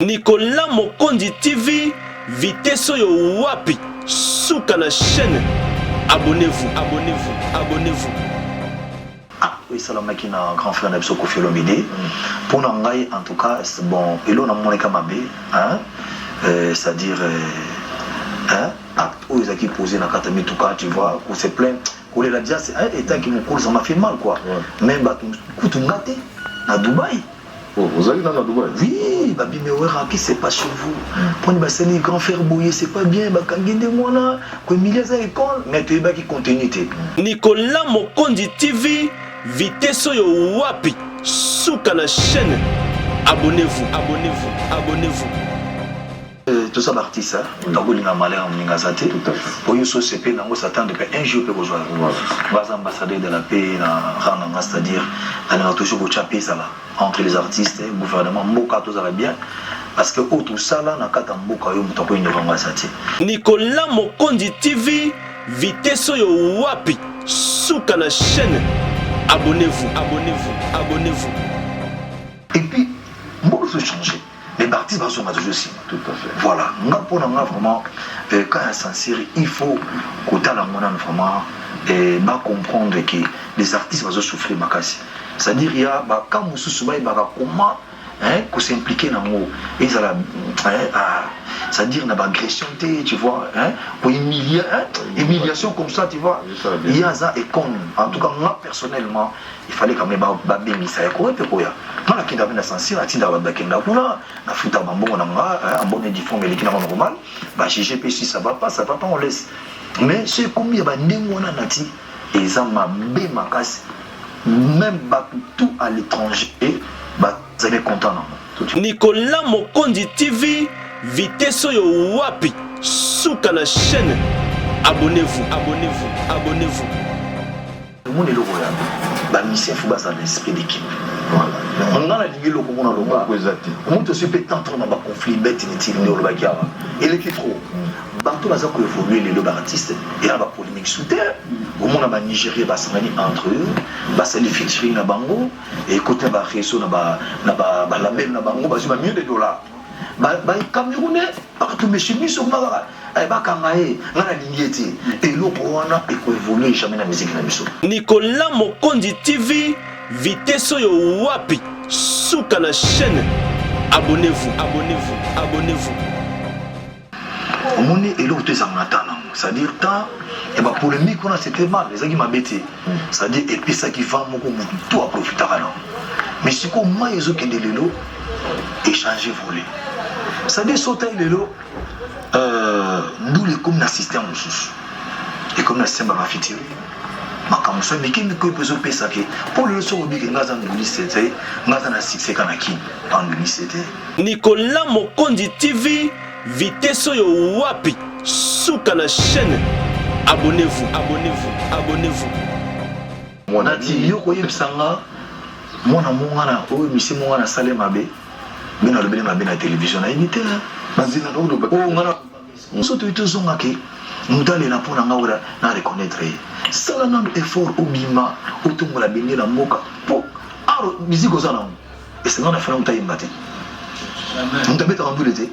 Nicolas Mokondi TV, vitesse yo wapi, souka na chaîne. Abonnez-vous, abonnez-vous, abonnez-vous. Ah oui, salam qui na grand frère Nebso Kofi Olomide. Pour Nangai, en tout cas, bon, et là on a mon écamabé, hein, c'est-à-dire, hein, acte où ils ont posé dans Katami, tout cas, tu vois, qu'on se plaint, qu'on les a dit, c'est un état qui me coule, ça m'a fait mal, quoi. Même, bah, tout gâté, à Dubaï. Oh, vous allez dans la Dubaï? Oui, Babi Mewera, qui c'est pas chez vous? Pour les bassins, grand frère Boyer, c'est pas bien, bah, quand il y a des mois là, quand il y a des écoles, mais tu es qui continue. Nicolas Mokondi TV, vitesse yo wapi, souka na chaîne. Abonnez-vous, abonnez-vous, abonnez-vous. Tout ça, l'artiste, hein, d'abord, il a malheur en Mingazate. Pour une société, il s'attend depuis un jour pour rejoindre. Les ambassadeurs de la paix, c'est-à-dire, il y a toujours beaucoup de paix entre les artistes, le gouvernement, Mboka, tout ça va bien. Parce que tout ça, là, il y a Mboka, il y a ambassadeur. Nicolas Mokondi TV, vitesse yo wapi, souka na chaîne. Abonnez-vous, abonnez-vous, abonnez-vous. Et puis, Mboka se changer. Les artistes sont toujours aussi. Tout à fait. Voilà. Pour nous, vraiment, quand il y a sincère, il faut qu'on ait vraiment et comprendre que les artistes vont souffrir. C'est-à-dire, il y a quand nous sommes comment s'impliquer dans le mot. C'est-à-dire, il y a agression, tu vois, humiliation comme ça, tu vois. Il y a ça et comme, en tout cas, moi personnellement, il fallait quand même que ça soit correct. Quand il y a un ascenseur, il y a un bon édifiant, mais il y a un normal. GGP, si ça va pas, on laisse. Mais c'est comme il y a des gens et ça m'a bien macassé. Même tout à l'étranger, vous allez content. Nicolas Mokondi TV, vitesse yo wapi, souka na chaîne. Abonnez-vous, abonnez-vous, abonnez-vous. Le monde est le royal. Mission faut baser l'esprit d'équipe. Voilà. On a la ligue loko mona loba. On te suit peut-être dans un conflit bête inutile ne loba kiawa. Et l'équipe trop. Bateau baza ko évoluer les loba artistes et la polémique sous terre. Au monde na Nigeria basangani entre eux, basali featuring na bango et côté ba réseau na label na bango bazuma mieux de dollars. Camerounais partout mes chemises sur ma et l'autre évoluer jamais la musique na biso. Nicolas Mokondi TV, vitesse yo wapi, souka na chaîne. Abonnez-vous, abonnez-vous, abonnez-vous. Au monde et l'autre c'est-à-dire tant et bah polémique on a c'était mal les gens qui m'embêtaient. C'est-à-dire et puis ça qui va mon tout à profiter là. Mais c'est comme moi ils ont que des lélo échanger voler. C'est-à-dire sauter les lots, nous les comme un système sous et comme un système à fitir. Ma comme ça, mais qui ne peut pas se passer pour le son obliger nous en lycée, nous en succès kanaki en lycée. Nicolas Mokondi TV, vitesse yo wapi, souka na chaîne. Abonnez-vous, abonnez-vous, abonnez-vous. Mon ati yo koyeb sanga, mon amongana, o misi mongana salemabe. Mais dans le bien la télévision a imité là. Vas-y na donc oh ngana. On se tout zonga ke. Nous d'aller na pona ngawra na reconnaître. Ça là un effort au bima, au tongo la béni la moka. Pour aro musique aux anam. Et c'est non la femme taille matin. On t'a mettre en boule été.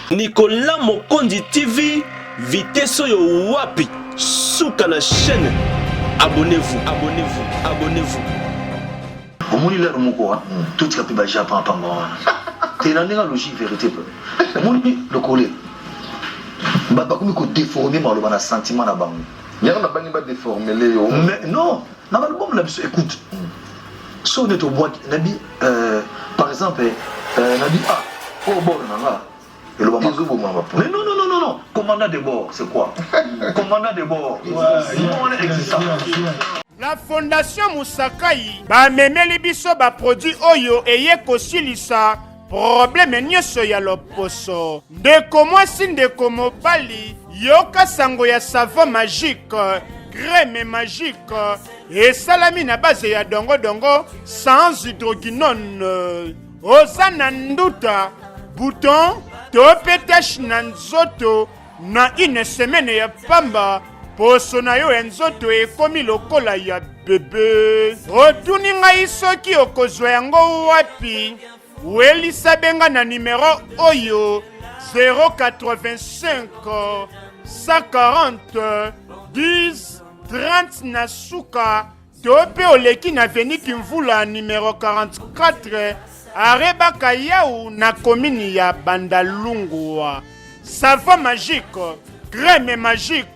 Nicolas Mokondi TV, vitesse yo wapi, souka na chaîne. Abonnez-vous, abonnez-vous, abonnez-vous. Au monde il est moko tout ce qui va Japon pas moi c'est la logique vérité au monde le coller ba comme ko déformer mal le sentiment na bango il y a pas ni déformer les mais non na l'album là écoute si on est au bois nabi par exemple nabi au bord na et le bama mais non commandant de bord c'est quoi commandant de bord on existe. La Fondation Musakai ba memeli biso ba produit oyo eye kosilisa problème nyoso ya loposo ndeko mwasi ndeko mobali yoka sango ya savon magique crème magique et salami na base ya dongo sans hydroquinone ozana nduta bouton to pétache na nzoto na une semaine ya pamba poso na yo enzoto ekomi lokola ya bebe otuni ngai soki okozwa yango wapi welisa benga na numéro oyo 085 140 10 30 na suka to pe oleki na veni Kimvula numéro 44 Arebaka Yau na commune ya Bandalungwa. Savon magique, crème magique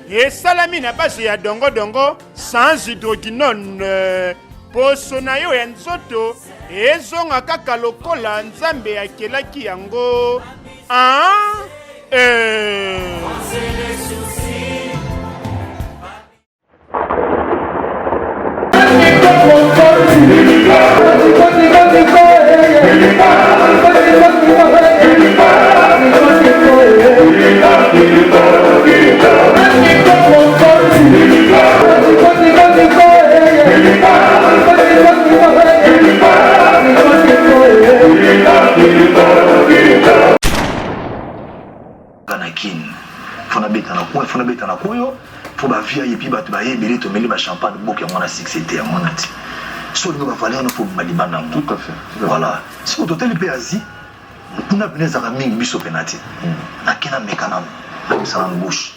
et salami na base ya dongo dongo sans hydroquinone. Poso na yo ya nzoto ezonga kaka lokola nzambe akelaki yango. Fona beta na koyo faut ba via et puis ba ba yebele to meli ba champagne boke ya mwana 6 ya mwana ti so ngo ba valeur no faut malibana tout à fait voilà si au total pe azi kuna bineza ka mingi biso penati na kena mekana na misala gauche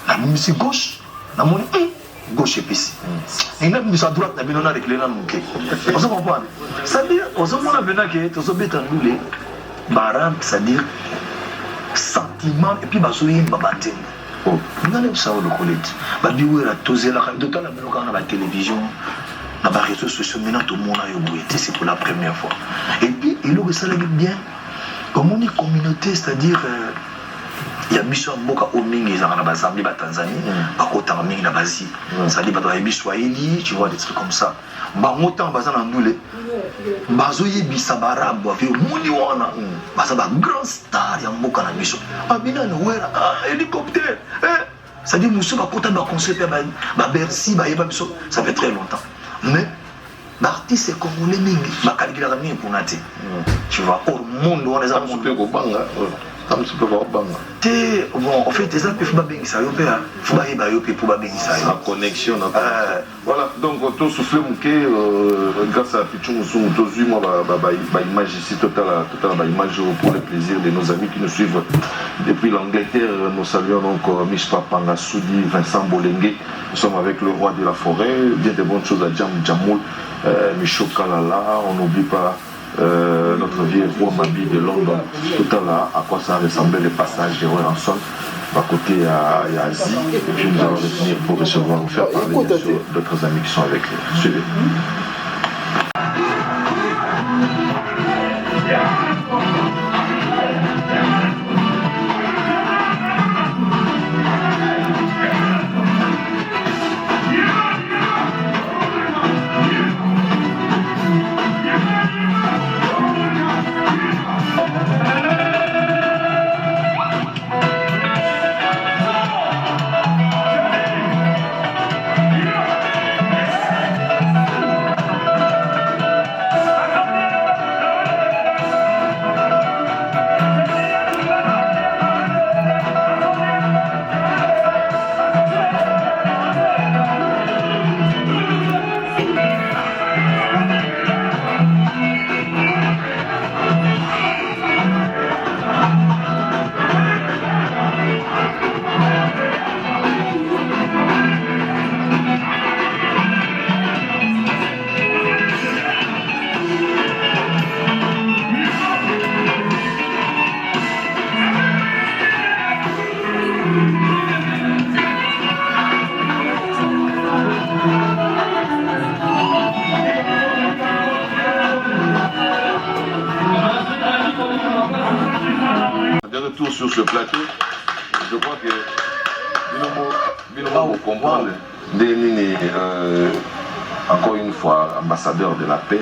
na misi gauche na moni gauche epesi et na misa droite na binona avec les na muke on se comprend ça dire on se mona bena ke to so beta ndule baram c'est dire sentiment et puis bazoye babate ngane bisawo le collège ba biwera tozela ka d'autant la meloka na ba télévision na ba réseaux sociaux maintenant tout le monde a eu c'est pour la première fois et puis il le ça bien comme on est communauté c'est-à-dire il y a biso mboka o mingi za na ba Zambie ba Tanzanie ba kota mingi na bazi ça dit ba to yebi Swahili tu vois des trucs comme ça ba motan ba za na ndule bazoye bisabarabu avec moni wana basa ba grand star ya mboka na biso abina no wera hélicoptère ça dit muso ba kota ba concert ba Bercy ba yeba biso ça fait très longtemps mais l'artiste congolais mingi ba calculer mingi pour nati tu vois au monde on les a monté ko banga tam se peut banga té bon en fait des gens peuvent pas bengi ça yo père faut ba yeba yo pour ba bengi ça la connexion voilà donc tout souffler mouké grâce à Pichou Moussou tous moi ba image ici total ba image pour le plaisir de nos amis qui nous suivent depuis l'Angleterre. Nous saluons donc Miss Papanga Soudi, Vincent Bolengue. Nous sommes avec le roi de la forêt, bien de bonnes choses à Djamoul, Micho Kalala, on n'oublie pas notre vieux roi Mabi de London. Tout à l'heure, à quoi ça ressemblait le passage de Roy Ranson. À côté, il y a Asie, et puis nous allons revenir pour recevoir, nous faire parler bien sûr d'autres amis qui sont avec nous. Suivez. Sur ce plateau, je crois que Binomo comprendre encore une fois ambassadeur de la paix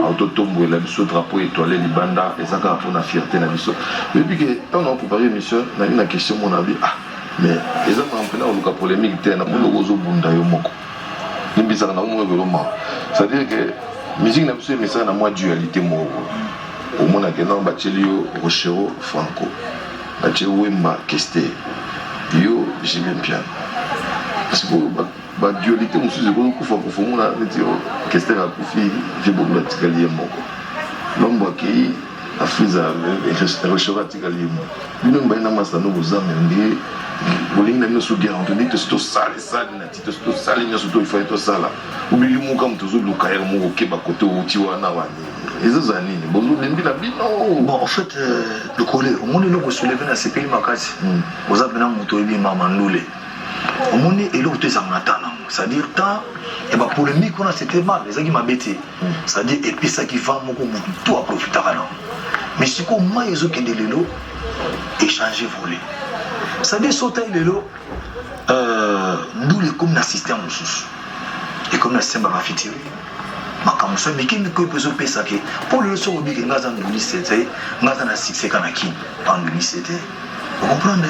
autotombo et la biso drapeau étoilé libanda et ça pour la fierté na biso depuis que on a préparé mission na une question mon avis mais les gens en prenant le cas polémique na mon logo bunda yo moko nimbisa na mo vraiment c'est-à-dire que musique na biso mais ça na moi dualité moko au monde que non bachelio rochero franco bachelio wemba keste yo j'aime bien parce que ba dualité mususu ko kufa ko fomona neti keste na kufi je bobu la tikali moko l'homme qui a fait un restauratif à l'île. Nous n'avons pas de nous amener. Vous voulez nous soutenir, on dit que c'est sale, c'est sale, il faut être sale. Ou bien nous comme tous les cas, nous qui va côté où tu vas n'avoir. Et ça c'est nini. Bon, en fait, le collègue, au monde où vous soulevez dans ces pays makati, vous avez un moto et bien mamandoulé. Au monde et là où tu es en attendant, c'est-à-dire tant et bah pour le micro on a c'était mal, les gens qui m'embêtaient. C'est-à-dire et puis ça qui va mon coup tout à profiter là. Mais c'est comme moi ils ont qu'un des lots échanger voler. C'est-à-dire sauter les lots nous les comme un système sous. Et comme un système va fitir. Makamuso mais qui ne peut pas se passer pour le son obi que ngaza nduli c'était ngaza na 6 kanaki en nduli c'était. Vous comprenez?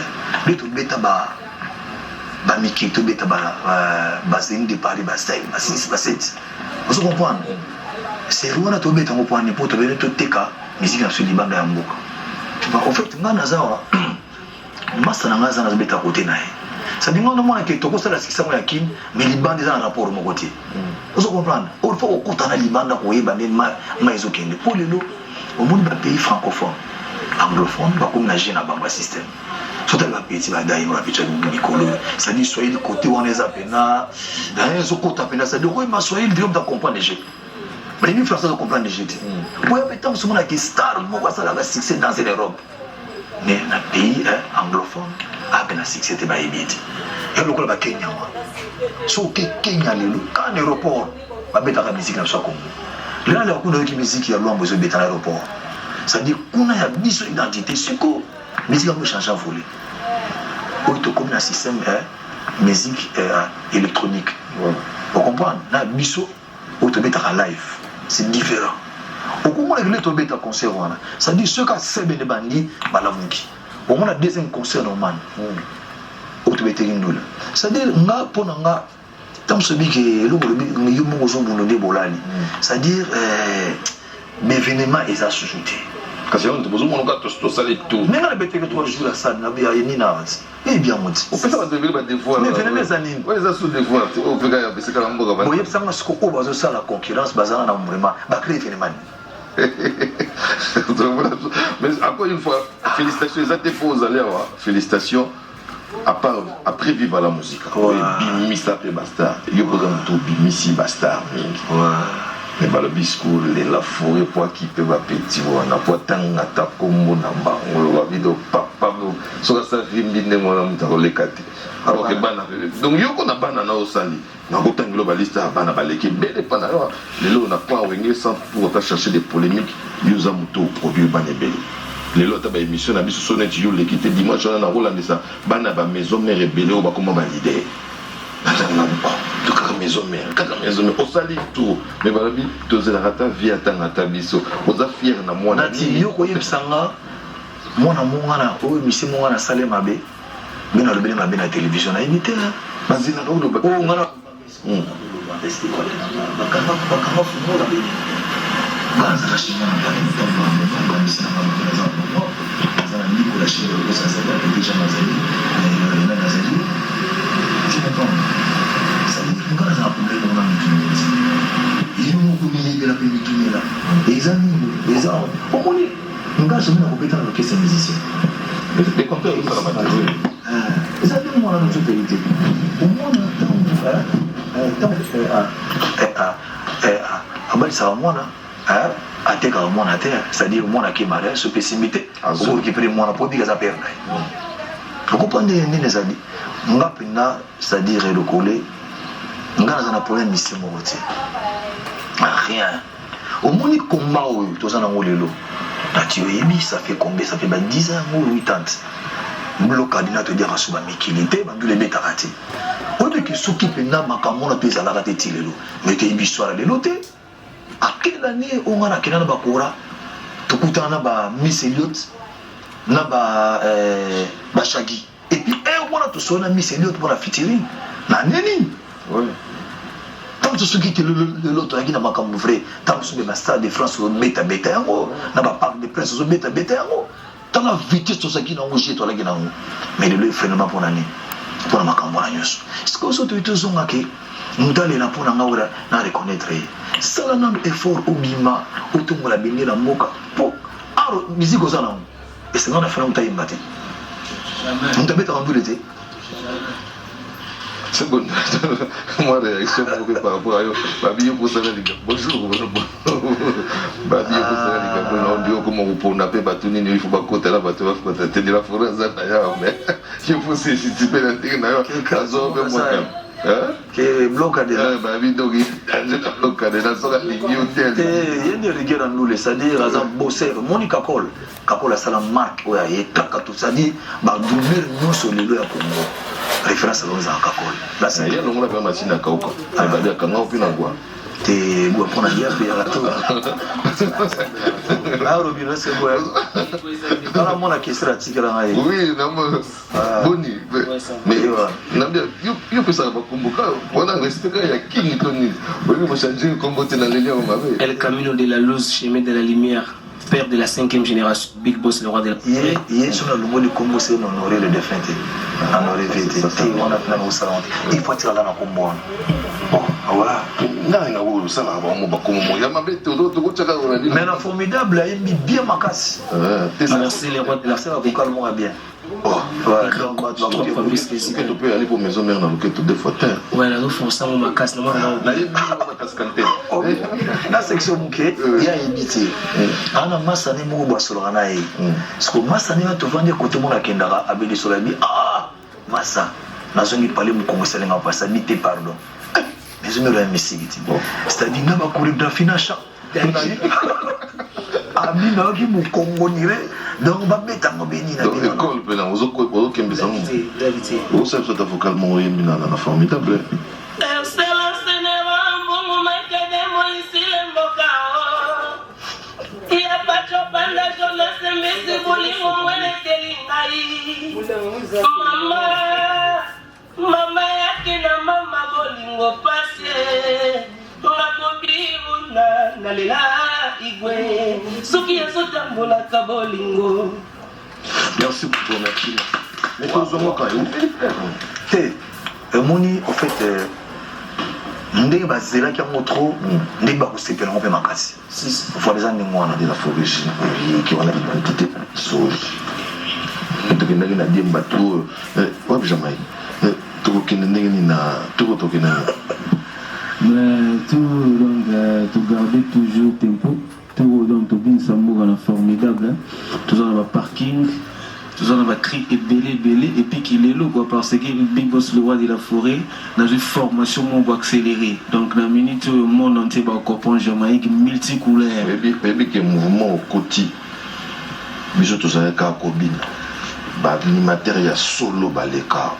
Le tout bêta ba miki tout bêta ba zine de Paris ba 5 ba 6 ba 7. Vous comprenez? C'est vraiment tout bêta mon point ni pour te venir tout teka musique na sur libanda ya mboka. Tu vois en fait ngana zawa masa na ngaza na bêta côté nae. Ça dit non moi que toko ça la 600 ya kin mais libanda za rapport mon côté. Vous comprenez? Il faut qu'on ait libanda ko yeba ne maizo kende pour le au monde ba pays francophone anglophone ba comme na jeune ba système. Surtout les petits bagailles, on a fait Nicolo. Ça dit, soyez le côté où on est à peine. Dans ce côté à peine, ça dit, oui, mais soyez le diable de comprendre les jeux. Mais les Français de comprendre les jeux. Oui, mais tant que ce monde qui est star, on va ça la succès dans l'Europe. Mais dans le pays anglophone, à peine la succès, c'est pas évident. Et le coup, c'est Kenya. Sauf que Kenya, quand l'aéroport, on va mettre la musique dans le Congo. Là, il y a beaucoup de musique qui a besoin de mettre à l'aéroport. Ça dit qu'on a une identité, c'est quoi? Musique va changer à voler. Ou il comme un système musique électronique. Vous comprenez? Là, biso, ou te mettre à live. C'est différent. Au moment où tu mets un concert, ça dit ceux qui ont servi des bandits, balamouki. Au moment où deuxième concert normal, ou tu mets une doule. Ça dit, nga pour nga, tant que celui qui est là, ça dit, l'événement est associé. Kasi on te pose mon gars to sale tout. Mais on a bêté que 3 jours à ça, na bien ni na. Eh bien mon. On peut pas devenir des fois. Mais venez mes amis. Ouais, ça sous des fois. On peut gagner parce que la mboga va. Bon, yep ça nga skoko bazo ça la concurrence bazana na vraiment. Ba créer phénomène. Mais encore une fois, félicitations, ça te faut aller voir. Félicitations. Après vivre la musique. Ouais. Bimi ça peut basta. Yo programme tout bimi si basta. Ouais. Mais le biscourt, la forêt, pour qui peut va petit, on a pas tant à ta comme on a pas, on va vite au papa, sur ça, film d'une mon les quatre. Alors que banana, donc yo qu'on a banana au sali, on a autant globaliste à banana, qui belle banana, les lots n'a pas envoyé sans pour chercher des polémiques, nous avons tout produit banébel. Les lots à émission, on a mis sur net, you l'équité dimanche, on a Roland de ça, banana, maison mère rebelle, on va comment valider. Maison mère, on salit tout. Mais voilà, tu as la rata via ta biso. On a fier na moi. Nati yo koye bisanga. Moi na mongana, oh misi mongana salé mabe. Bina le bina mabe na télévision na imité. Vas-y na do ba. Oh ngana. Bakama fumo la bini. Banza la chimana ndani mtamba mtamba misina mama kwa exemple. Banza na ndiko la chimana kwa sasa ya déjà mazali. Na nazali. Tu comprends? Ngana za problème on a mis. Ils ont communiqué la péninsule là. Les amis, les hommes. On connaît. Ngana je me compétent avec ces musiciens. Les compteurs ils sont la matière. Les amis moi dans notre pays. Au moins abali ça moi là. Ateka moi na terre, c'est-à-dire moi qui malin se pessimité. Pour qui prend moi pour dire ça perd. Vous comprenez les amis. Ngapina c'est-à-dire le coller. Ngana za na problème ici mon côté. Rien. Au moins combat où tous en lelo. Tatiyebi ça fait combien ça fait 10 ans ou 80. Blocadina te dire asuba mikilité bandu les beta raté. On dit que ceux qui pena makamona te zala raté tilelo. Mais te ibiswara lelo te. À quelle année on a kena ba kora? Tukutana ba Miss Elliot na ba Shaggy. Et puis on a tout sona Miss Elliot pour la featuring. Na neni. Oui. Tant que ceux qui étaient l'autre qui n'a pas comme vrai, tant que ceux de la Stade de France au bêta n'a pas Parc des Princes au bêta tant la vitesse de ce qui n'a pas bougé toi là qui n'a pas. Mais le phénomène pour l'année, pour la macambo la news. Ce que vous autres ils ont marqué, nous allons la pour na reconnaître ça là un effort au bima autour de la bénie la moka pour aro musique aux anons et c'est non a fait un taille maté on t'a mis en boule d'été c'est bon moi réaction par rapport à Babi pour ça les gars bonjour Babi pour ça les gars on dit comment vous pour napper batuni il faut pas côté là battu faut tenir la forêt ça d'ailleurs mais il faut se situer dans le terrain là ça va moi que bloqué là Babi donc il bloqué là ça les hôtel il y a des rigueurs dans nous c'est-à-dire razan bosser Monica Cole la salle marque ouais et taka tout ça dit ba dormir nous sur les lois comme référence à l'onza Kakol là c'est il y a longue la machine à Kaoko ça va dire quand on finit quoi te go pour la guerre et la tout là Robin c'est quoi quand on a question là tika là oui non boni mais non bien yo peut ça va convoquer on a respecté il y a King Tony oui moi changer comme botter dans les liens on m'avait El Camino de la Luz chemin de la lumière père de la 5e génération Big Boss le roi de la il est sur le logo du Congo c'est honorer le défunt honorer VT on a plein au salon il faut tirer là dans combo voilà non ça va on va comme moi il y a ma bête mais la formidable il est bien macas merci les rois de la ça va calmer bien tu peux aller pour maison mère dans le quête deux fois terre ouais là nous font ça on macasse la section bouquet il y a évité ana masane mo basolo na yi parce que masane va te vendre côté mon akendara abeli solabi massa nazongi parler mon Congo selenga passa mité pardon mais je me le missigiti c'est-à-dire na ba chorégraphie na cha ami na ki mon Congo nire donc ba beta mo beni na école pe na ozo kembe ça mo o ça ta vocal mo yembi na formidable Mama yake na mama bolingo pase ngabobiru na lela igwe suki yazotambola ka bolingo. Merci beaucoup merci mais tout moi quand moni en fait ndenge bazelaki yango trop ndenge bakosepela ngo mpe makasi fois eza ndenge wana de la forêt qui wana l'identité soji tokendaki na diemba to wapi jamai tokokende ndenge nini na tokotokende mais tout donc to garder toujours tempo tout donc to bin samboka na formidable toujours dans le parking toujours dans le cri belé et puis qu'il est là quoi parce que Big Boss le roi de la forêt dans une formation mon accéléré donc dans minute le monde entier ba comprendre Jamaïque multicouleur bébé qui mouvement au côté biso to ça ka kobina ba animateur ya solo baleka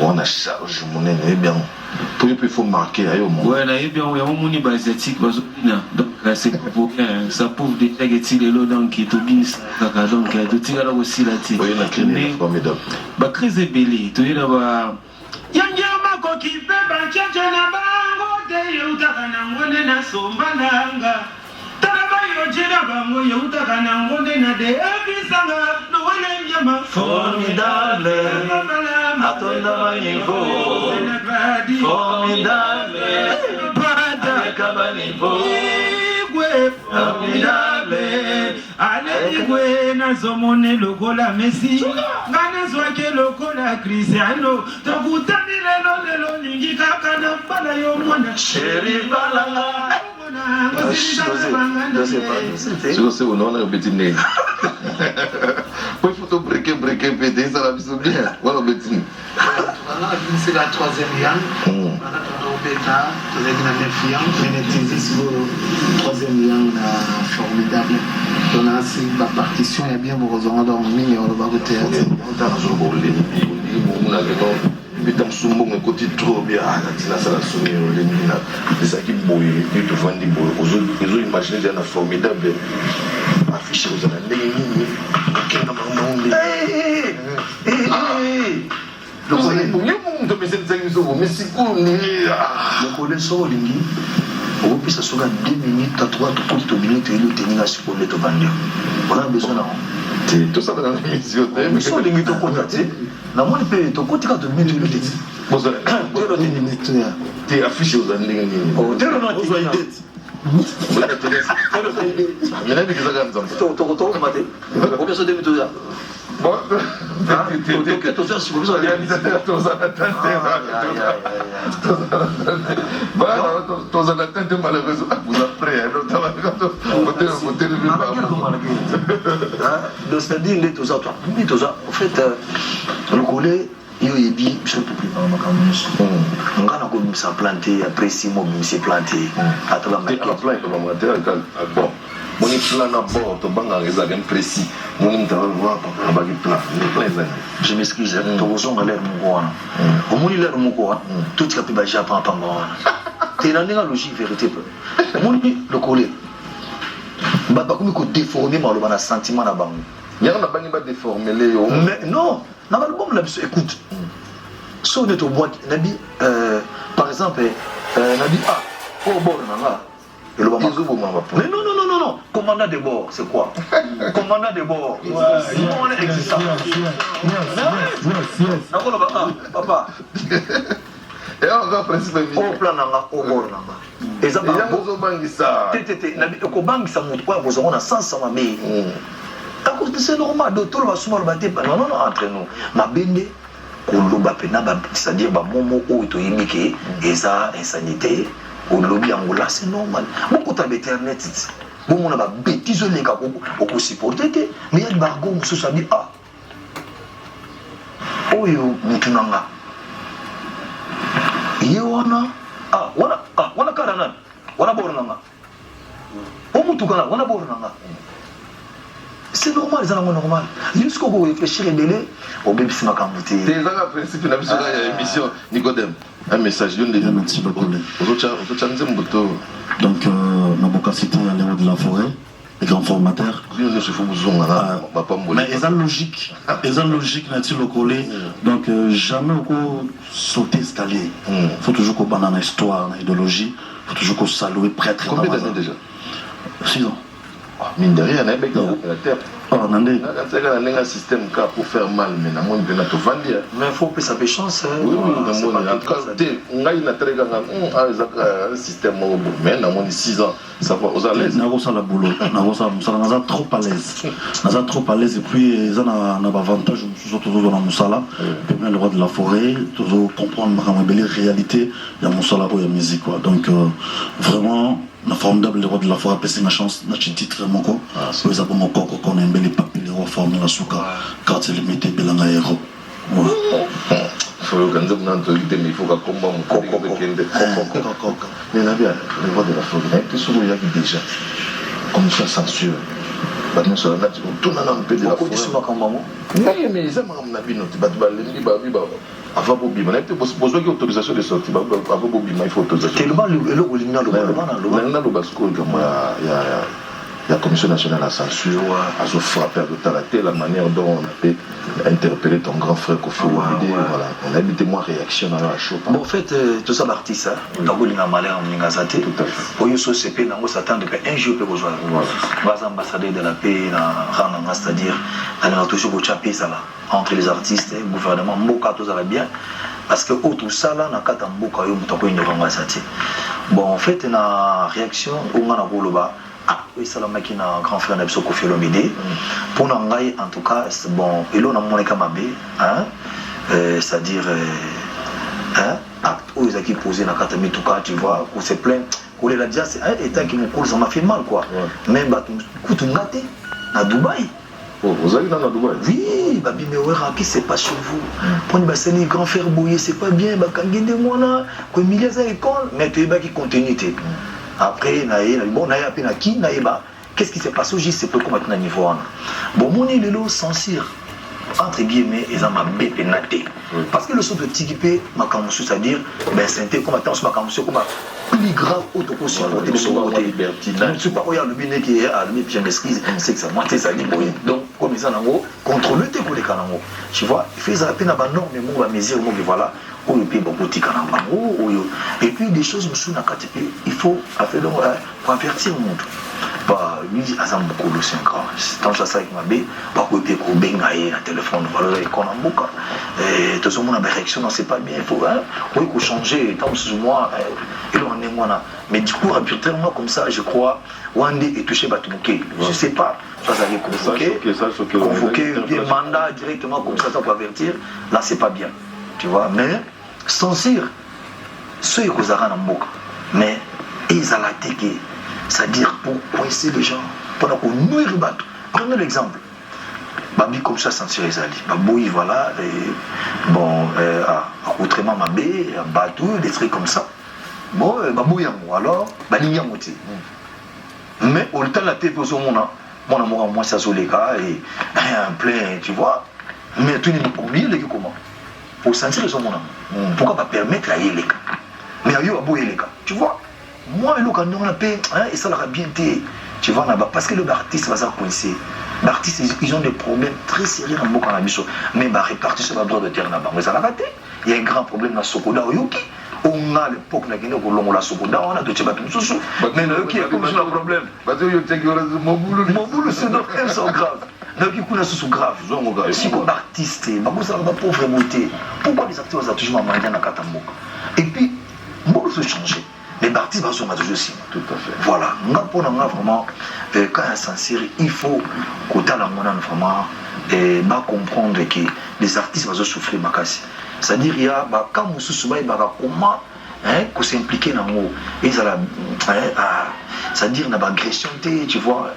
on a charge monene et bien pour il faut marquer ayo mon ouais là et bien il y a mon ni asiatique bazobina donc c'est pour ça prouve déjà que tu les donc qui to bin kaka donc de tirer là aussi là tu oui na créer formidable ba très belé to yena ba Yangyama kokipe bachacha na bango de yutaka na ngone na sombalanga Taraba yojira bango yutaka na ngone na de ebisanga no wale nyama formidable atonda manivo formidable bada kabanivo igwe formidable ale igwe na zomone lokola Messi ngana zwake lokola Cristiano tokutani lelo ningi kaka na bala yo mwana chéri balanga c'est on a un petit nez il faut te breaker péter ça la vie bien voilà petit c'est la troisième yang on bêta la neuf yang monétiser le troisième yang formidable on a aussi la partition il y a bien vous rejoindre dans mini on va côté on a toujours bolé on a bitam sumbo me côté trop bien tina sala sumi le mina ça qui boye et tout vendre boye aux imaginer déjà formidable affiché aux années nini aucun monde donc on est pour nous de mes examens mais c'est cool le collège so lingi on peut ça 2 minutes à 3 minutes et le tenir à supporter to vendre on a besoin Tout ça dans l'émission. Mais si on est au côté, la moindre pays au côté de minutes. Tu es affiché aux années. Oh, tu es le le collet, il dit, je ne peux plus parler de ma on s'est planté, après 6 mois, on s'est planté. Bon, mon plan à bord, ton banc à réserve précis. Mon plan, je m'excuse, ton a l'air moukoua. Au moins, il a l'air moukoua. Tout ce qui est Japon, tu es dans la logique vérité. Le collet. Comme il déformé, mais il a un sentiment à banque. Il y a un déformé. Mais non, dans l'album, écoute. Si on est au bois, par exemple, Nabi, au bord, mais non, commandant de bord, c'est quoi? Commandant de bord, on est existant. Papa. Et on va principe au plan au bord. Et ça, c'est normal, docteur va souvent le battre. Non, entre nous. Ma bende, c'est-à-dire, momo ou toyimike, et ça, insanité, au lobby angola, c'est normal. Beaucoup de internet, bon, on a bêtise, les gars, on peut supporter, mais il y a des bargots, on se dit, ah, oh, yo, mutunanga. Yewana, ah, wana karana, wana bornanga. Oh, mutukana, wana bornanga. C'est normal, c'est normal. Jusqu'au bout, réfléchir et délai, au bébé, c'est ma cambouté. C'est ça le principe de l'émission Nicodème. Un message d'une des merci beaucoup. Donc, Naboka cité à l'héros de la forêt, les grands formateurs. Mais ils ont logique, n'est-il le collé. Donc, jamais au sauter escalier. Il faut toujours qu'on banane histoire, idéologie. Il faut toujours qu'on salue prêtre. Combien d'années déjà? 6 ans. Mine de rien, avec la terre. C'est un système pour faire mal, mais il faut que ça fait chance. Oui, en tout cas, on a un système, mais on a 6 ans, ça va aux l'aise. On a boulot, on a trop à l'aise. On a trop à l'aise et puis on a un avantage, surtout dans la Moussala, le roi de la forêt, toujours comprendre la réalité, il y a Moussala ou il y a musique. Donc vraiment, la formidable roi de la forêt, c'est ma chance, n'a titre mon corps, ils ont mon corps qu'on aime les papiers, les rois formés la souka, car c'est limité, belanga héros. Il faut que il faut qu'on combat mon corps. Mais là, le roi de la forêt, il y a souvent déjà, comme ça, censure. Nous sommes tout un peu de la forêt. Mais ils aiment avant Bobby, on a besoin d'autorisation de sortie. Avant Bobby, il faut autorisation. La Commission nationale à censure a frappé à la manière dont on a pu interpeller ton grand frère Kofi Olomide. Voilà, on a évité moins réaction à la show. Bon, en fait, tout ça l'artiste, tout à fait. Au CP, on s'attend depuis un jour pour jouer. Les ambassadeurs de la paix, c'est-à-dire, on a toujours au ça là entre les artistes et le gouvernement. Mboka tout ça va bien. Parce que tout ça là, on a quatre Mboka bon, en fait, on a réaction on a Goloba. Ah, oui, ça là, qui a un grand frère de Kofi Olomide. Pour nous, en tout cas, bon, et là, on a mon écamabé, c'est-à-dire, acte où ils ont posé dans la carte, mais tout cas, tu vois, on s'est plaint. On l'a dit, c'est un état qui me coule, ça m'a fait mal, quoi. Mais, bah, tout le gâté, à Dubaï. Oh, vous allez dans Dubaï? Oui, Babi Mewera, qui c'est pas chez vous? Pour nous, c'est les grands frères bouillés, c'est pas bien, bah, quand il y a des mois là, quand il y a des écoles, mais tu es qui continue. Après, qu'est-ce qui s'est passé au c'est peu comme à niveau. Bon, mon île est censure, entre guillemets, ils ont ma bépénaté. Parce que le son de Tigipé, ma camusou, c'est-à-dire, ben, c'était comme attends, ma camusou, comme plus grave, auto-supporté de son côté. Je ne suis pas le binet qui est à lui, puis je m'excuse, c'est que ça moitié ça dit, donc, comme ils en ont, contrôle tes collègues en haut. Tu vois, il fait ça à peine à ma norme, mais moi, mes yeux, moi, voilà. Et puis des choses il faut pour avertir le monde. bah lui dit azam beaucoup c'est un grand tant ça avec ma bé pas côté ko bengaye na téléphone voilà et qu'on a beaucoup et tout ce monde a des réactions non c'est pas bien il faut faut changer tant sous moi et on est moi mais du coup arbitrairement comme ça je crois Wande est touché Batumuké je sais pas ça allait convoquer des mandats directement comme ça pour avertir là c'est pas bien tu vois mais censure ceux qui ont un mot mais ils ont l'attaqué c'est-à-dire pour coincer les gens pendant qu'on nous rebatte prenez l'exemple Babi comme ça censure les alliés Baboui voilà et bon autrement Mabé Batou des trucs comme ça bon Baboui alors Balinga Moti mais au temps la tête aux hommes mon amour moi ça sur les gars et en plein tu vois mais tout n'est pas oublié les comment pour sentir les hommes pourquoi pas permettre à y les gars mais à y aboyer les gars tu vois moi et le quand on a paix et ça leur a bien été tu vois là-bas parce que le artiste va s'en coincer l'artiste ils ont des problèmes très sérieux dans le cannabis mais bah répartir sur le droit de terre là-bas mais ça l'a raté il y a un grand problème dans Sokoda Oyoki on a l'époque na Guinée ko longola Sokoda on a de tcheba tout mais le qui a comme sur le problème mon c'est notre elles sont graves donc il kuna sous grave si comme artiste bah ça va pauvre beauté pourquoi les acteurs ont toujours mangé na Katambo et puis bon se changer les artistes vont se mettre aussi tout à fait voilà nga pour nga vraiment quand un sincère il faut qu'au la monnaie vraiment et bah comprendre que les artistes vont souffrir makasi c'est-à-dire il y a bah quand vous souvenez bah comment qu'on s'impliquer dans mot et ça c'est-à-dire n'a pas agression tu vois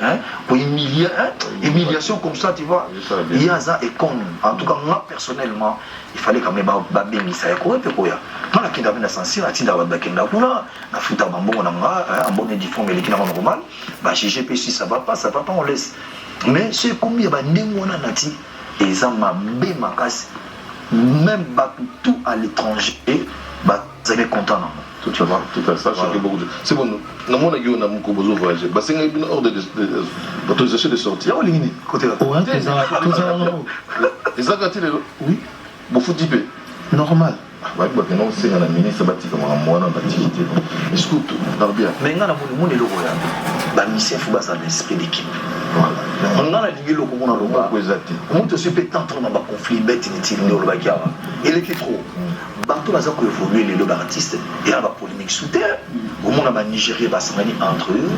pour humiliation comme ça tu vois il y a ça et con en tout cas moi personnellement il fallait quand même bah bien ça y quoi peut quoi moi qui n'avait pas sensé à tinda ba kenda kuna na futa bambo na nga un bon édition mais qui n'a pas normal bah GGP si ça va pas on laisse mais c'est comme il y a ba ndengona nati et ça m'a bé makasi même bah tout à l'étranger bah vous êtes content non tout à fait tout à ça c'est bon non mon aguio na muko bozo voyager bah c'est une ordre d'autorisation de sortie on ligne côté là ouais c'est ça et ça gâté oui bon faut typer normal ouais bah non c'est la ministre bati comme un mois dans l'activité écoute Darbia mais ngana mon le logo ya ba mission faut ba ça l'esprit d'équipe voilà on a la ligue logo mon logo ko ezati on te super tantôt dans ba conflit bête inutile le ba kiawa et l'équipe trop bateau baza ko évoluer les deux artistes et là ba polémique sous terre au monde ba Nigeria ba sangani entre eux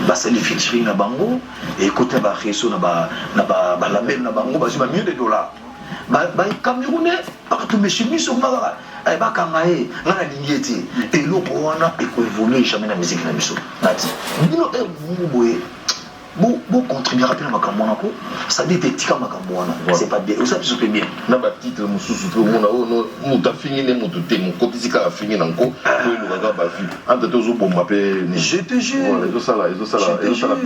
ba sali featuring na bango et côté ba réseau na ba label na bango ba millions de dollars ba Camerounais partout mais chez nous sur magara ay ba kangae ngana lingeti et loko wana e ko évoluer jamais na musique na biso nati bino boye bon contribuer rapidement à Makambo ça dit tika Makambo c'est pas bien ça c'est bien na ba titre mususu to mona no ta fini ne moto te mon côté sika fini nanko ko le ga ba fi ante to zo bomba pe ni je te jure voilà ça là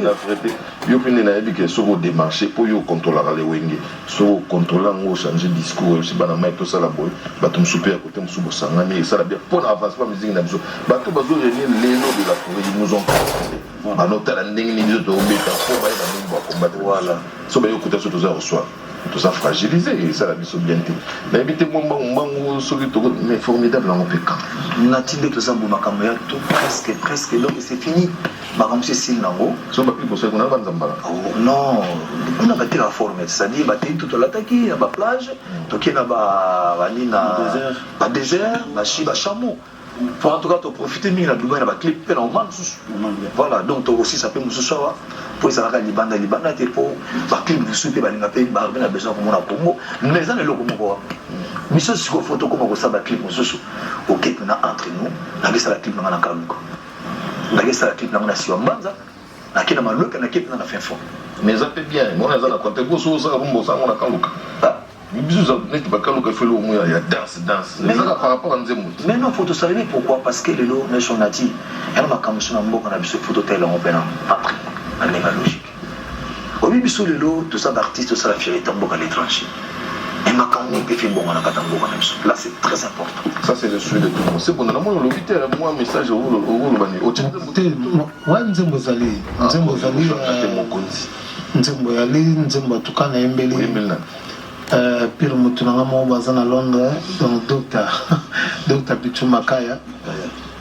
la frette yo fini na ebi que so démarcher pour yo contrôler les wenge so contrôler ngo changer discours si bana mai to ça la boy ba tum super côté musubo sangani ça la bien pour avancer pas musique na biso ba to bazo réunir les noms de la forêt ils nous ont à notre landing ni de obéta pour ba na combattre voilà so ba yo côté so to ça reçoit tout ça fragilisé et ça la biso bien té mais habité mbango so ki to mais formidable en pécan natinde to ça Makambo ya tout presque donc c'est fini Makambo c'est signe nango so ba plus pour ça qu'on a banzambala non on a battu la forme c'est-à-dire battu tout l'attaquer à ba plage toki na ba nina ba désert ba shiba chameau en tout cas tu profiter mieux la Dubaï na clip pe normal voilà donc aussi ça peut nous soir pour ça la libanda te pour ba clip vous souper ba linga pe ba na besoin comme on a Congo mais ça le loco moko mais ce photo comme ça ba clip nous OK na entre nous na ça la clip na kaluka na ça la clip na siwambanza na kina maluka na clip na fin fond mais ça peut bien moi na compter pour ça rumbo ça on a kaluka bisous net bakaluka fait le moya ya danse mais ça par rapport à nzembo mais non faut te saluer pourquoi parce que les lots nation nati elle m'a comme sur mboka na biso photo tel on peine après en logique au biso les lots tout ça d'artiste ça la fierté mboka à l'étranger et ma quand on peut faire bon na katamboka na biso là c'est très important ça c'est le sujet de tout le monde c'est bon na moi le vite moi message au bani au ouais nzembo zali nzembo yali nzembo tukana embeli pire mutu nanga mo baza na Londres donc docteur Pichu Makaya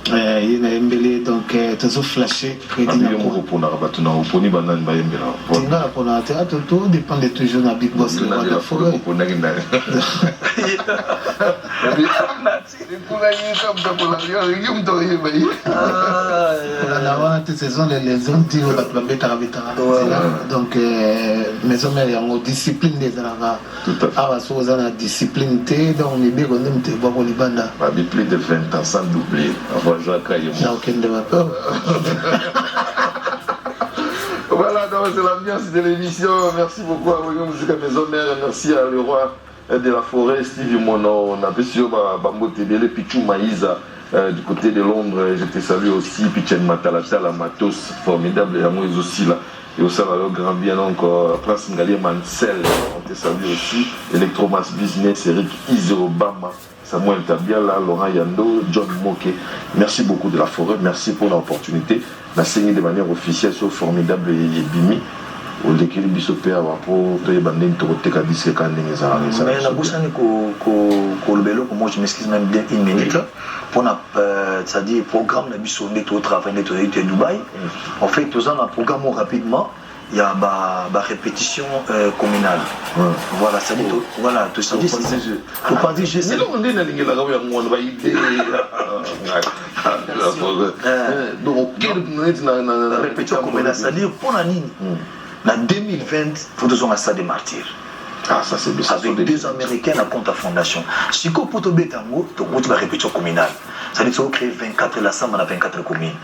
Il y a embellé donc tout flashé. Pour tout dépend de toujours la Big Boss. Ce sont les zones qui donc maison mère en discipline des arabes. La discipline donc on est bien on aime te voir au Liban. Plus de 20 ans sans doubler. Voilà, donc c'est l'ambiance de l'émission. Merci beaucoup à Musique Maison Mère. Merci à le roi de la forêt, Stevie Mono. On a vu sur Bambo Tebele, Pichou Maïza du côté de Londres. Je te salue aussi, Pichen Matalata, la Matos, formidable, et à moi aussi là. Et au Salvador Grand Bien, donc Prince Ngalier Mansell, on te salue aussi. Electromass Business, Eric Ize Obama. Samuel Tabiala, Laurent Yando, John Moke. Merci beaucoup de la forêt, merci pour l'opportunité. La saigné de manière officielle sur formidable et bimi. Au décret biso père pour te bander une torote kadisque quand les gens. Mais la bouche n'est qu'au lebelo, moi je m'excuse même bien une minute. Pour la, c'est-à-dire programme la biso n'est au travail n'est au Dubaï. En fait, tous un programme rapidement. Il y a ma répétition communale. Voilà, ça dit tout. Voilà, tout ça dit. Faut pas dire je sais. On dit la ligne là où on va y aller. Donc la répétition communale, c'est-à-dire pour la ligne. En 2020, il faut que nous stade des martyrs. Ah, ça c'est bien. Avec deux Américains à compte à fondation. Si vous avez un bétango, vous avez une répétition communale. C'est-à-dire que vous créez 24 la semaine à 24 communes.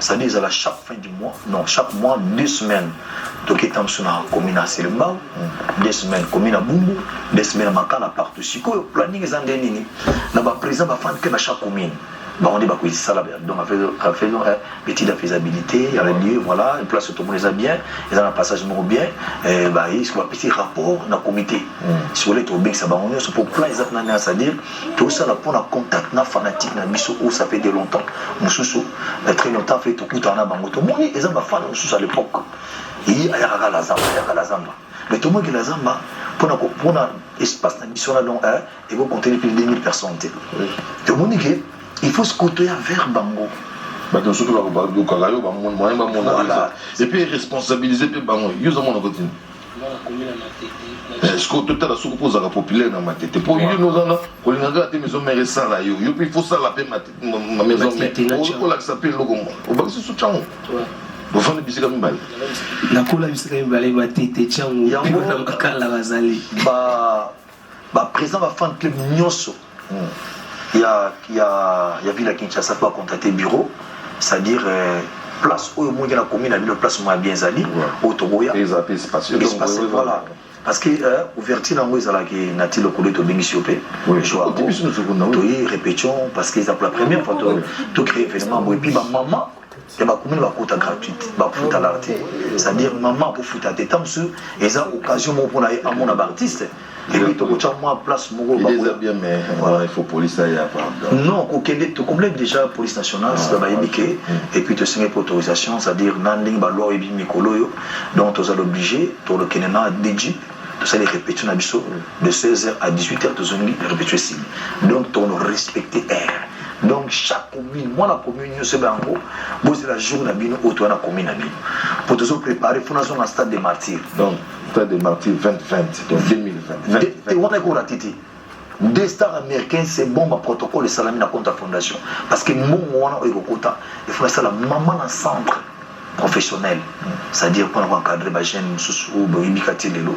C'est-à-dire que chaque fin du mois, non, chaque mois, 2 semaines, donc vous êtes sur la commune à Selembao, 2 semaines commune à Bumbu, 2 semaines à Makala partout. Si vous planning les andénini, nous avons présent à chaque commune. On dit que ça donc faisons petit de faisabilité, il y a le lieu, voilà, une place où tout le monde les a bien, ils ont un passage bien, il y a un petit rapport dans le comité. Si vous voulez, ça va c'est pour plein de c'est-à-dire tout ça pour un contact fanatique où ça fait de longtemps. Très longtemps, fait tout le temps, ils ont un fan à l'époque. Il y a la Zamba. Mais tout le monde qui a la Zamba, pour un espace dans il faut compter plus de 2000 personnes. Tout le monde dit il faut se côtoyer vers Bango. Et puis responsabiliser Bango. Ils ont mon côté. Est-ce que tout à l'heure, ce que vous avez populaire dans ma tête, pour nous, on a gardé maison mère ça là, il faut ça la paix ma maison mère. On l'a s'appelle le gomo. On va se soutenir. On va ne comme balle. La cola bisika mbale ma tete changu. Yango na makala bazali. Ba président va fan club Nyoso. Il y a Villa Kinshasa pour contacter bureau, c'est-à-dire place où il y a la commune a mis le place moins bien zali, au Togoya. Espace, voilà. Parce que ouverture dans les ala qui nati le collet au Bénisiopé. Répétition parce qu'ils ont la première fois tout créer événement et puis maman et ma commune va coûter gratuite, va foot à l'artiste. C'est-à-dire maman pour foot à des temps sur et ça occasion pour aller à mon artiste. Et puis tu as moi place mon il est bien mais voilà il faut police là il y a pas. Non, tu complètes déjà police nationale, ça va ébiquer et puis tu signes pour autorisation, c'est-à-dire nanding ba loi et bi mikolo donc tu as l'obligé pour le Kenena DJ. Tout ça les répétitions de 16h à 18h tu as une répétition. Donc tu as respecté R. Donc chaque commune, moi la commune, c'est Bango, vous c'est la journée où tu as la commune. Pour te préparer, il faut un stade des martyrs. Donc, stade des martyrs 2020, donc 2020. Et on a quoi Titi? Des stars américains, c'est bon, ma protocole et salami na compte fondation. Parce que mon moana il faut faire la maman ensemble professionnel. C'est-à-dire pour encadrer les jeunes ou ibikati lelo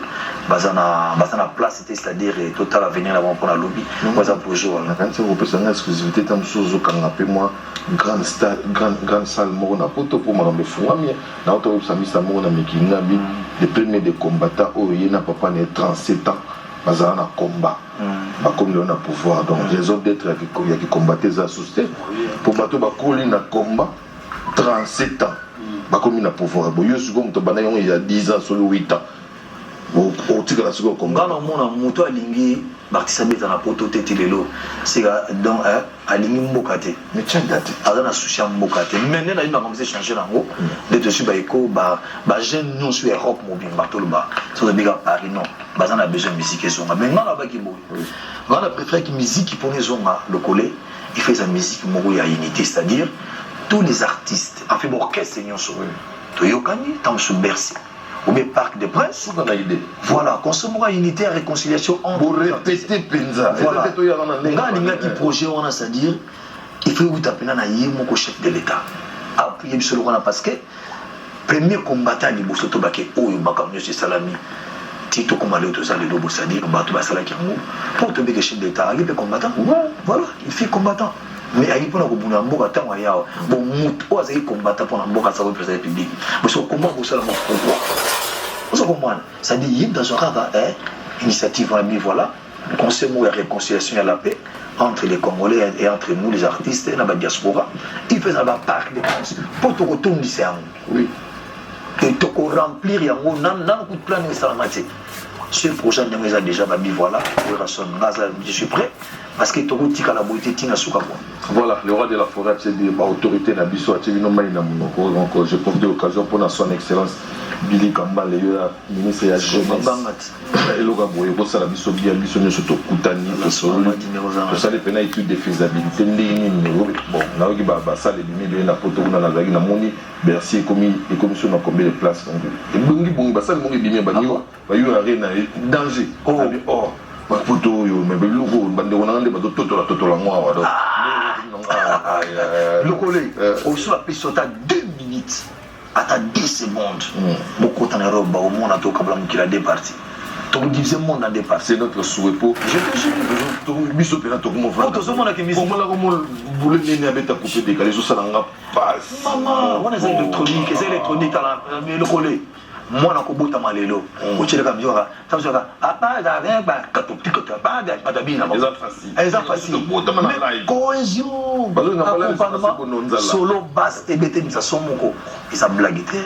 bazana place c'est-à-dire total à venir là pour la lobby moi ça projet on a quand même une exclusivité tam sozo kangape moi grande salle mo na poto pour ma me fuami na auto ça misa mo na mekinga bi les premiers des combattants au yena papa né 37 ans bazana na combat ba comme le na pouvoir donc les autres d'être qui combattaient ça souster pour bato ba koli na combat 37 ans. Comme il a pouvoir. Il y a 10 ans, sur 8 ans. otika la siko konga ngana mona moto alingi bartisa beta na poto tete lelo sika donc alingi mboka te mais tiens date azana sushi mboka te maintenant na ima commencer changer nango de dessus ba eko ba jeune non sur Europe mobile batolo ba so de biga Paris non bazana besoin de musique et son mais ngana ba ki boy ngana préfère que musique qui pone zonga le collé il fait sa musique moko ya unité c'est-à-dire tous les artistes en fait bon orchestre nyonso toyokani tam sous Bercy ou bien Parc des Princes. Voilà, consommons unité et réconciliation entre pour répéter Penza. Voilà. Qui projet on a, c'est-à-dire il faut vous taper dans mon chef de l'État. Appuyer sur le roi parce que premier combattant du Bosoto Baké ou Bakamio c'est Salami. Tito comme aller aux allées de c'est-à-dire Batou Basala qui pour te que chef d'État, il est combattant. Voilà, il fait combattant. Mais il faut que vous ayez combattant. Bon, vous avez combattant pour la président République. Mais ce combat, vous savez pourquoi. Vous comprenez? C'est-à-dire qu'il y a dans un cadre initiative, voilà, conseil de réconciliation et la paix entre les Congolais et entre nous, les artistes, et la diaspora. Il fait ça dans le Parc des Princes. Pour te retourner ici, oui. Et te remplir, il y a un coup de plan de salamati. Ce projet de nous a déjà dit voilà, je suis prêt. Parce que tu as la beauté, tu as voilà, le roi de la forêt, c'est l'autorité de Bisso, donc je profite de l'occasion pour son excellence Billy Kamba, le ministre de la jeunesse. Et le Gabo, il faut que Bisso bien, Bisso ne soit Koutani, ça dépend de l'étude de faisabilité. Bon, là, il y a ça, les lumières de la photo, on a la Zagina Moni, Bercy et commission a combien de places. Et Bungi Bungi, ça, le Bungi Bimé, il y a un danger. Oh, photo mais le logo bande on a des bateaux toto la moi le collègue au soit piste à 2 minutes à 10 secondes beaucoup en Europe au monde à tout comme qu'il a départi tout divisé monde en départ c'est notre souhait pour je te jure tout biso pena tout comment faire tout le monde a qui mise comment là comment voulez mener avec ta coupe décalé ça n'a pas maman on a des électroniques à la le collègue moi na kobota malelo ochele ka mjoka tazoka apada ba katopiko ba patabina eza facile cohésion solo basse et bete misa somoko isa blague te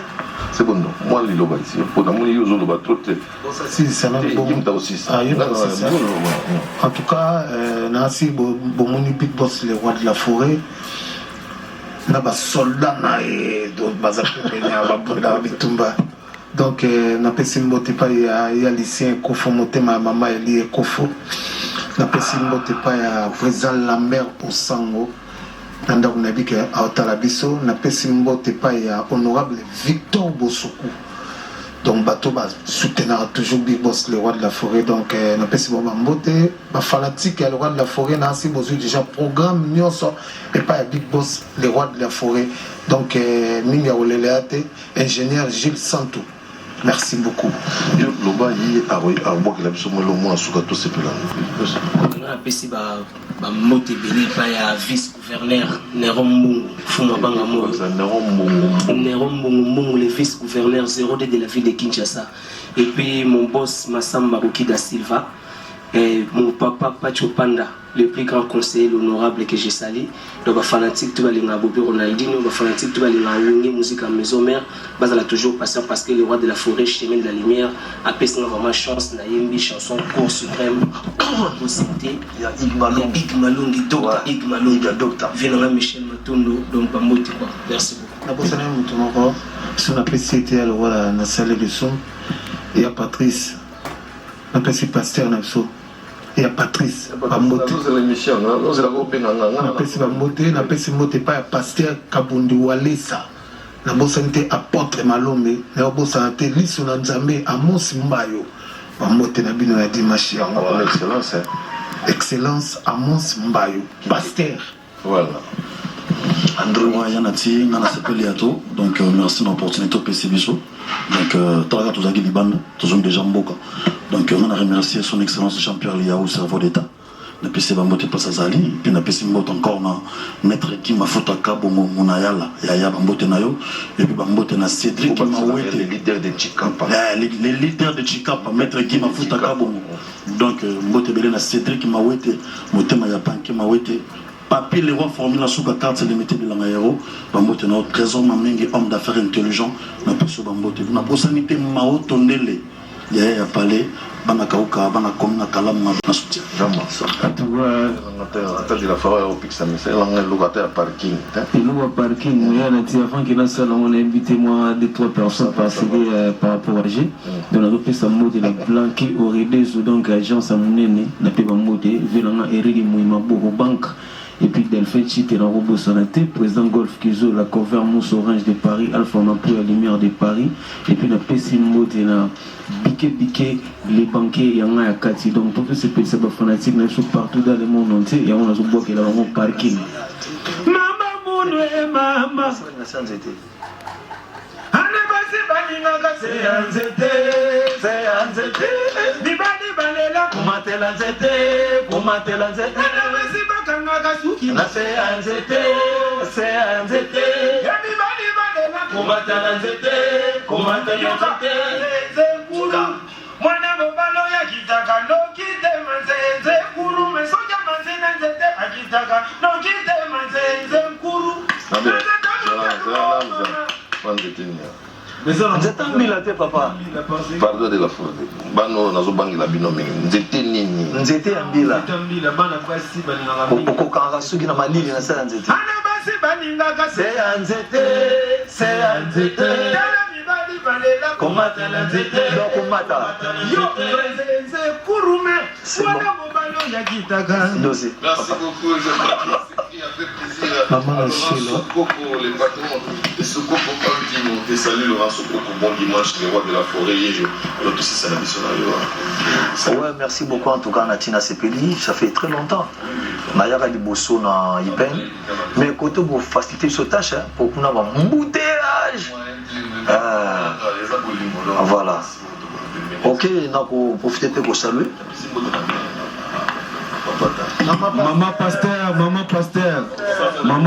c'est bon non moi lilo ba ici pour na moni yozo lo ba trop te si c'est là bon en tout cas nasi bomoni big boss le roi de la forêt na ba soldat na e do baza penya ba boda bitumba. Donc, na pesi mbote pa ya lycée Kofo motema mama eli Kofo. Na pesi mbote pa ya président Lambert Osango. Nanda unabike aotala biso. Na pesi mbote pa ya honorable Victor Bosoku. Donc, bateau ba soutenir toujours Big Boss le roi de la forêt. Donc, na pesi mbote ba fanatique le roi de la forêt na si bozu déjà programme nyonso et pas ya Big Boss le roi de la forêt. Donc, Minga Oleleate, ingénieur Gilles Santou. Merci beaucoup. Yo loba yi a bo que la biso mo lo mo asuka to sepela. On a pesi ba moté beli pa ya vice gouverneur Néron Mbungu Fuma Banga Mo. Néron Mbungu le vice gouverneur 0D de la ville de Kinshasa. Et puis mon boss Massamba Ruki da Silva et mon papa Pacho Panda, le plus grand conseiller, l'honorable que j'ai sali. Donc, les fanatiques, tu vas aller dans Bobby Ronaldinho, les fanatiques, tu vas aller dans Wungi, musique en maison mère. Elle a toujours passé parce que le roi de la forêt, chemin de la lumière, a passé vraiment chance, Naïmbi, chanson, cours suprême, possibilité. Il y a Igmalongi, docteur. Vénéra Michel Matondo, donc Bamote, quoi. Merci beaucoup. Si on a pécité à le roi de la salle de son, il y a Patrice, on a pécité Pasteur Napso. Il y a Patrice Bamote. Na pesi mote pa ya pasteur Kabundi Walesa. Na bosante apôtre Malombe, na bosante liso na Nzambe Amos Mbayo. Bamote na bino na dimanche yango. Excellence. Excellence Amos Mbayo, pasteur. Voilà. Andrew Yanati, Nana Sepeliato, donc merci de l'opportunité au PCBSO. Donc, Talaga Tozagi Liban, Tozong déjà Mboka. Donc, on a remercié son excellence Jean-Pierre Liaou, cerveau d'État. Na PC Bambote Pasazali, puis na PC Mbote encore na maître qui m'a foutu à Cabo Monayala, Yaya Bambote Nayo, et puis Bambote na Cédric qui m'a ouété. Les leaders de Chikapa. Les leaders de Chikapa, maître qui m'a foutu à Cabo. Donc, Mbote Belé na Cédric qui m'a ouété, Motema Yapan qui m'a ouété. Papier, les rois formule sous la carte, c'est limité de l'angaïro. Bambote, notre trésor, ma homme d'affaires intelligent, n'a pas sous Bambote. N'a pas sanité, Mao Tondele. ya palais bana kauka bana komna kalamu na soutien vraiment ça de la forêt au pic ça mais c'est un locataire parking et nous parking mais on a dit avant qu'il a ça on a invité moi 2-3 personnes par accéder par rapport à G donc on a fait ça mode la blanquer au réseau donc agence à monene na pe ba mode velanga erigi moima boko banque. Et puis Delphin Chite dans Robo Sonaté, président Golf Kizo, la cover Mousse Orange de Paris, Alpha Mampo, la lumière de Paris, et puis la PC Mode, la Biquet, les banquiers, Yanga et Kati. Donc tout ce PC fanatique, nous sommes partout dans le monde entier, et on a ce bloc et là on parking. Maman, mon maman. papa. Pardon de la faute. Bano nazo bangi la binomi. Nzete nini? Nzete ambila. Oko kanga suki na malili na sala nzete. Ana basi baninga ka se anzete. Komata la nzete. Donc komata. Yo nze kurume. Wana mobalo ya kitaka. Dosi. Merci beaucoup. Maman Chilo. Les patrons de Sokoko Pantino, te salue Laurent Sokoko, bon dimanche, les rois de la forêt, alors tous ces salades. Ouais, merci beaucoup en tout cas Natina Sepeli, ça fait très longtemps. Mayara Liboso na Ipen, mais côté pour faciliter ce tâche, pour qu'on ait un embouteillage. Voilà. Ok, donc profitez pour saluer. Maman pasteur. Maman pasteur, on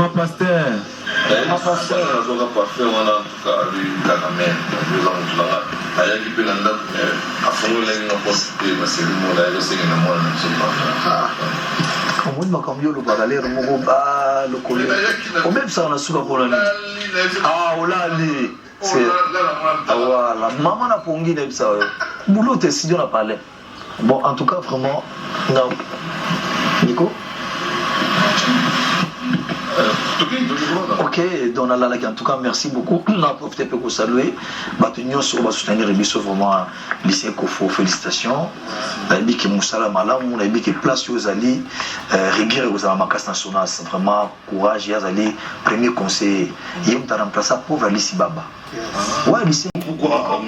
a pas fait, on a en tout cas lui, Kanamé, ayaki pe na ndako afongola ngi na poste maselimo la yo sengi na mwana na msoma kamoni makambi olobaka lero moko ba lokolo omeme saka na suka mpona ni olali voilà mama na pongi na yebisa oyo boulot te studio na palais bon en tout cas vraiment non Nico. Ok, donc en tout cas merci beaucoup. On a profité pour saluer. Batunion sur va soutenir Bisso vraiment lycée Kofo, félicitations. Nabi qui Moussala Malam, Nabi qui place aux Ali, Rigueur aux Amakas Nationales, vraiment courage Yazali, premier conseiller. Yom t'a remplacé pauvre Alice Baba. Ouais, lycée. Pourquoi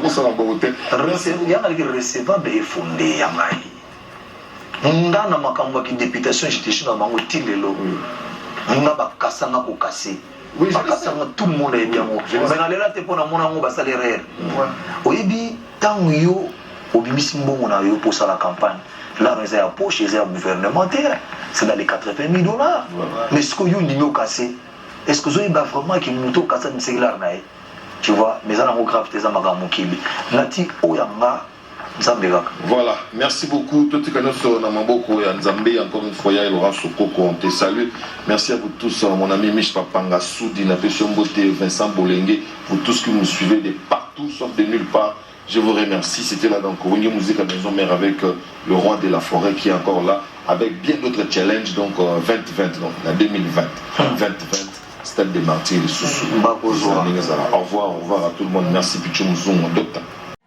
on s'en va beauté. Recevable et fondé Yamai. Ngana makambo ki députation j'étais chez bango tilelo nga bakasanga ko kasser bakasanga tout le monde est bien mais na lela te pona mona ngo basale rere oyebi tango yo obimisi mbongo na yo pour ça la campagne là réserve ya poche réserve gouvernementaire c'est dans les 80 000 $, mais ce que yo ndimo kasser est-ce que zo yeba vraiment ki muto kasa mseglar na tu vois mais ça na ngo grave teza makambo kili nati oyanga. Voilà, merci beaucoup. Tout le monde sur Namamboko et Nzambé, encore une fois, Laurent Sokoko, on te salue. Merci à vous tous, mon ami Mich Papanga, Soudi, Napession Beauté, Vincent Bolengue, vous tous qui nous suivez de partout, sauf de nulle part. Je vous remercie. C'était là donc Winnie Musique à Maison Mère avec le roi de la forêt qui est encore là, avec bien d'autres challenges, donc 2020, donc la 2020, 2020. Stade des Martyrs, Soussou. Au revoir à tout le monde. Merci, Pichou Mouzou, docteur.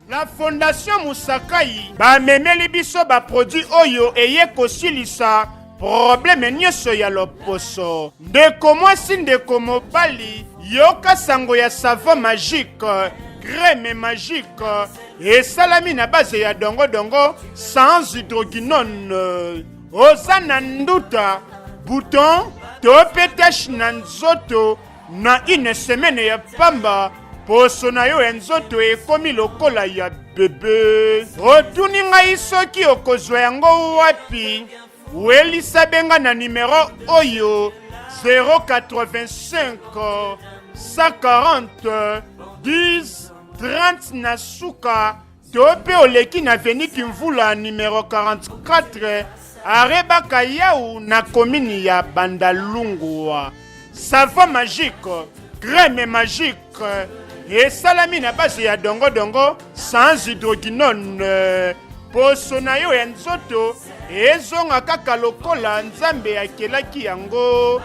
La fondation Musakai bamemeli biso ba produit oyo eye kosilisa problème nyonso ya loposo ndeko mwasi ndeko mobali yoka sango ya savon magique crème magique esalami na base ya dongo sans hydroquinone oza na nduta bouton to petache na nzoto na une semaine ya pamba poso na yo enzoto ekomi lokola ya bebe otuni ngai soki okozwa yango wapi welisa benga na numero oyo 085 140 10 30 na suka to pe oleki na veni kimvula numero 44 arebaka yau na komini ya Bandalungwa. Savon magique, crème magique, esalami na base ya dongo sans hydroquinone. Poso na yo ya nzoto ezonga kaka lokola nzambe akelaki yango.